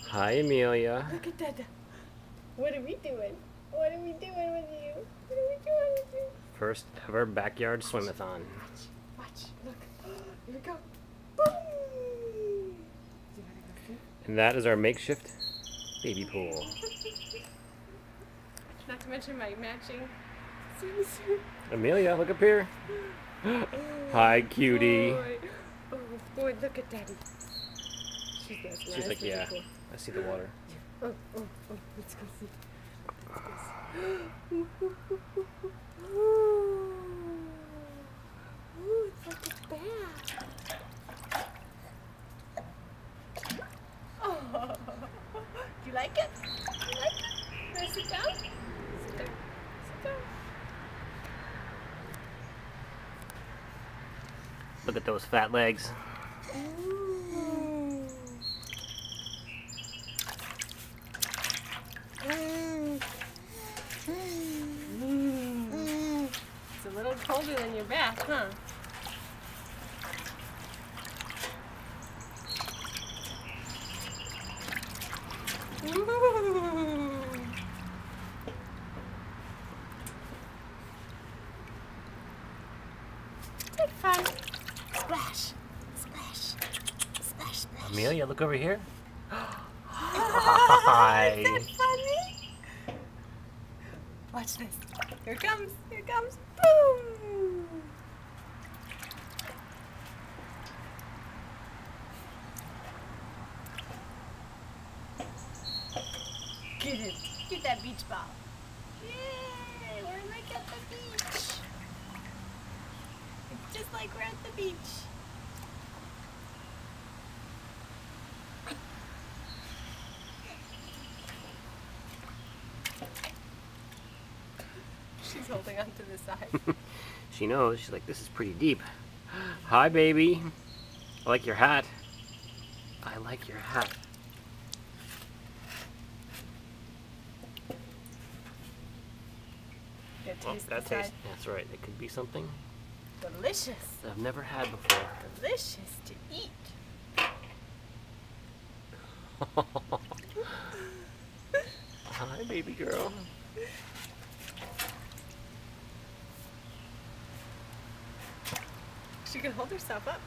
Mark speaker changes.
Speaker 1: Hi, Amelia.
Speaker 2: Look at Dada. What are we doing? What are we doing with you? What are we doing with you?
Speaker 1: First ever backyard swimathon.
Speaker 2: Watch. Look. Here we go. Boom! You wanna go see?
Speaker 1: And that is our makeshift baby pool.
Speaker 2: Not to mention my matching swimsuit.
Speaker 1: Amelia, look up here. Hi, cutie.
Speaker 2: Boy. Oh, boy, look at Daddy.
Speaker 1: She's like, yeah, I see the water.
Speaker 2: Oh, let's go see. Ooh, it's like a bath. Oh, do you like it? Do you like it? Can I sit down? Sit down. Sit down.
Speaker 1: Look at those fat legs.
Speaker 2: It's a little colder than your bath, huh? Good fun. Splash. Splash. Splash, splash.
Speaker 1: Amelia, look over here. Hi.
Speaker 2: Isn't that funny? Watch this. Here it comes. Here it comes. Boom! Get it. Get that beach ball. Yay! We're like at the beach. It's just like we're at the beach. She's holding on to the side.
Speaker 1: She knows. She's like, this is pretty deep. Hi, baby. I like your hat. I like your hat.
Speaker 2: Yeah,
Speaker 1: Oh,
Speaker 2: taste
Speaker 1: that
Speaker 2: the side.
Speaker 1: tastes. That's right. It could be something
Speaker 2: Delicious.
Speaker 1: that I've never had before.
Speaker 2: Delicious to eat.
Speaker 1: Hi, baby girl.
Speaker 2: She can hold herself up.